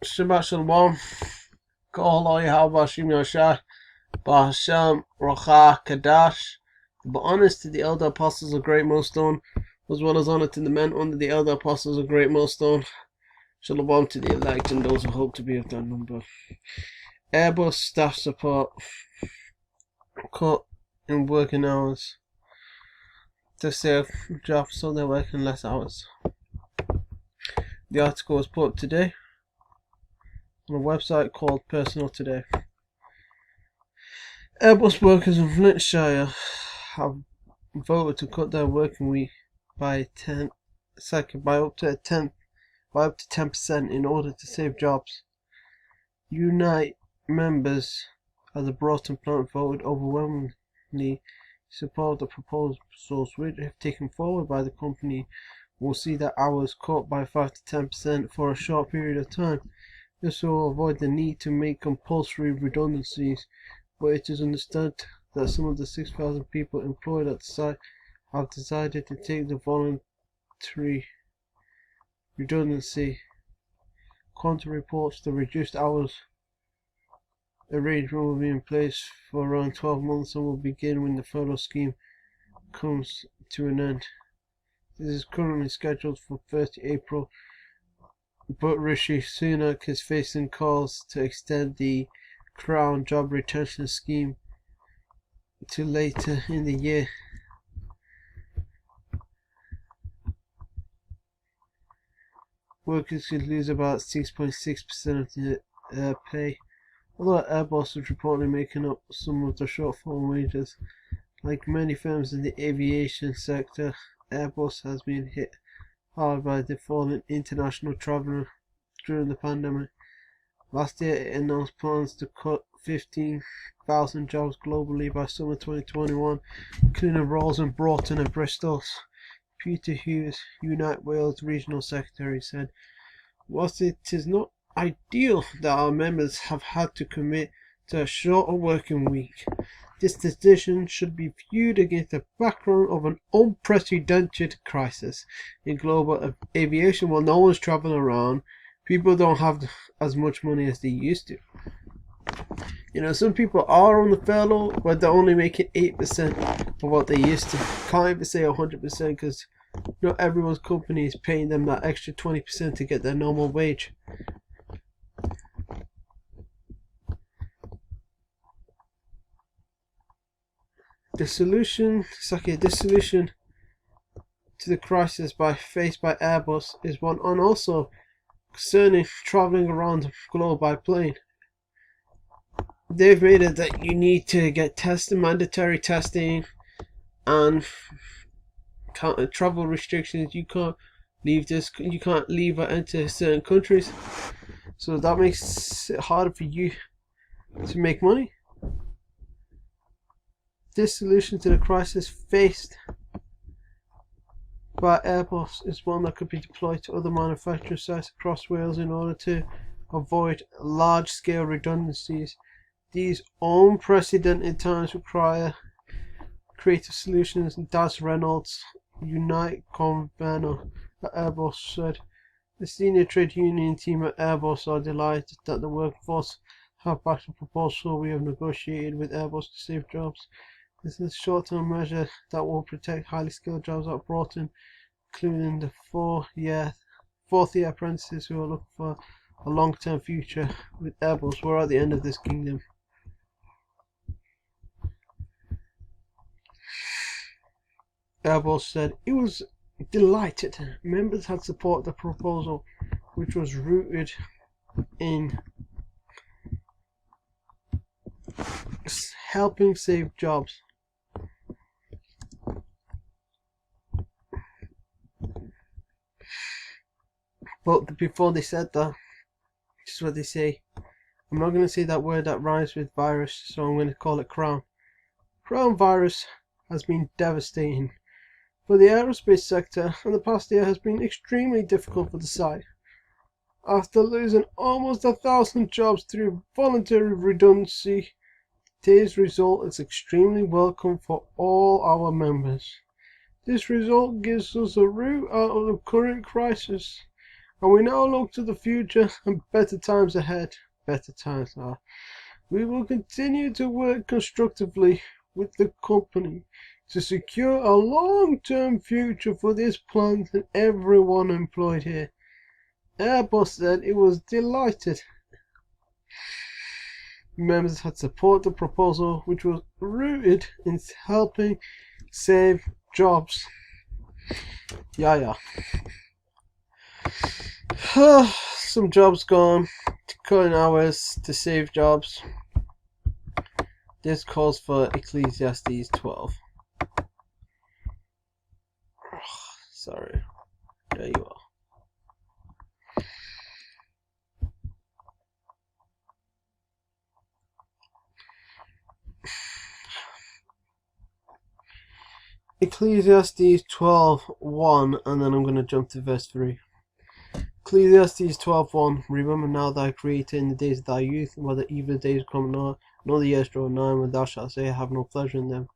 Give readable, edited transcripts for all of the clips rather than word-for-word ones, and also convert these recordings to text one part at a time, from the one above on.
Shabbat Shalom, Kol Hashim Yashai, Bahasham Racha Kadash. But honest to the elder apostles a great millstone, as well as honor to the men under the elder apostles a great millstone. Shalom to the elect and those who hope to be of that number. Airbus staff support cut in working hours to save jobs, so they're working less hours. The article was put up today on a website called Personal Today. Airbus workers in Flintshire have voted to cut their working week by up to 10% in order to save jobs. Unite members of the Broughton plant voted overwhelmingly support the proposals, which, if taken forward by the company, will see their hours cut by 5 to 10% for a short period of time. This will avoid the need to make compulsory redundancies, but it is understood that some of the 6,000 people employed at the site have decided to take the voluntary redundancy. Quantum reports the reduced hours arrangement will be in place for around 12 months and will begin when the furlough scheme comes to an end. This is currently scheduled for 30 April, but Rishi Sunak is facing calls to extend the Crown Job Retention Scheme to later in the year. Workers could lose about 6.6% of their pay, although Airbus is reportedly making up some of the shortfall in wages. Like many firms in the aviation sector, Airbus has been hit hard by the fall in international travel during the pandemic. Last year it announced plans to cut 15,000 jobs globally by summer 2021, including roles in Broughton and Bristol. Peter Hughes, Unite Wales Regional Secretary, said, "Whilst it is not ideal that our members have had to commit to a shorter working week, this decision should be viewed against the background of an unprecedented crisis in global aviation. While no one's traveling around, people don't have as much money as they used to. Some people are on the furlough, but they're only making 8% of what they used to. Can't even say 100% because not everyone's company is paying them that extra 20% to get their normal wage." The solution to the crisis faced by Airbus is one and also concerning traveling around the globe by plane. They've made it that you need to get tested, mandatory testing, and travel restrictions. You can't leave or enter certain countries. So that makes it harder for you to make money. This solution to the crisis faced by Airbus is one that could be deployed to other manufacturing sites across Wales in order to avoid large-scale redundancies. These unprecedented times require creative solutions. Daz Reynolds, Unite convener at Airbus, said, "The senior trade union team at Airbus are delighted that the workforce have backed the proposal we have negotiated with Airbus to save jobs. This is a short-term measure that will protect highly skilled jobs at Broughton, including the fourth-year apprentices who are looking for a long-term future with Airbus. We're at the end of this kingdom." Airbus said it was delighted members had supported the proposal, which was rooted in helping save jobs. But before they said that, this is what they say. I'm not going to say that word that rhymes with virus, so I'm going to call it crown. Crown virus has been devastating for the aerospace sector, and the past year has been extremely difficult for the site. After losing almost 1,000 jobs through voluntary redundancy, today's result is extremely welcome for all our members. This result gives us a route out of the current crisis And we now look to the future and better times ahead. Better times are. We will continue to work constructively with the company to secure a long-term future for this plant and everyone employed here. Airbus said it was delighted. Members had supported the proposal, which was rooted in helping save jobs. Yeah. Some jobs gone, cutting hours to save jobs. This calls for Ecclesiastes 12. Sorry, there you are. Ecclesiastes 12:1, and then I'm going to jump to verse 3. Ecclesiastes 12:1. Remember now thy Creator in the days of thy youth, while the evil days come not, nor the years draw nigh, when thou shalt say, I have no pleasure in them.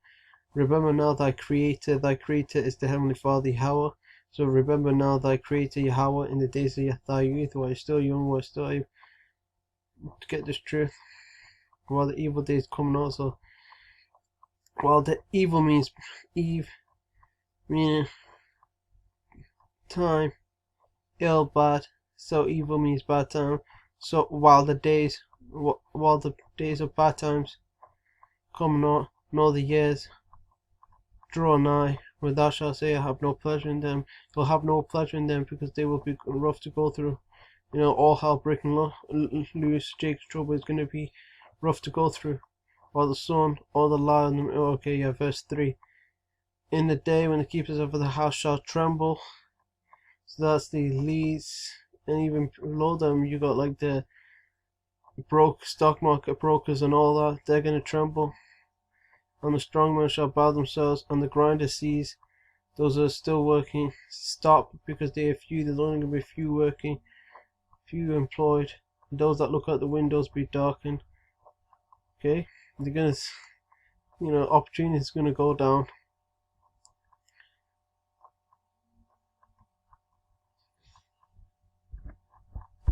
Remember now thy Creator is the Heavenly Father Yahweh. So remember now thy Creator Yahweh in the days of thy youth, while you're still young, while you're still able to get this truth, while the evil days come not. So while the evil means eve, meaning time, ill, bad, so evil means bad time. So while the days of bad times come not, nor the years draw nigh, when thou shalt say, I have no pleasure in them. You'll have no pleasure in them because they will be rough to go through. You know, all hell breaking loose. Jake's trouble is going to be rough to go through. Or the sun, or the lion. Okay, yeah, verse 3. In the day when the keepers of the house shall tremble. So that's the leads. And even below them, you got like the stock market brokers and all that. They're going to tremble. And the strong men shall bow themselves, and the grinder sees those that are still working stop, because they are few. There's only going to be few working, few employed. And those that look out the windows be darkened. Okay, they're gonna, opportunity is gonna go down.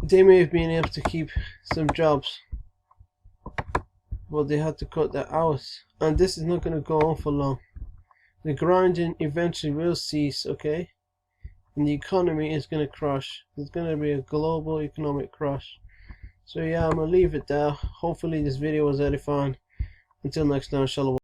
They may have been able to keep some jobs, but they had to cut their hours, and this is not going to go on for long. The grinding eventually will cease, okay, and the economy is going to crash. There's going to be a global economic crash. So yeah, I'm going to leave it there. Hopefully this video was edifying. Until next time, shalom.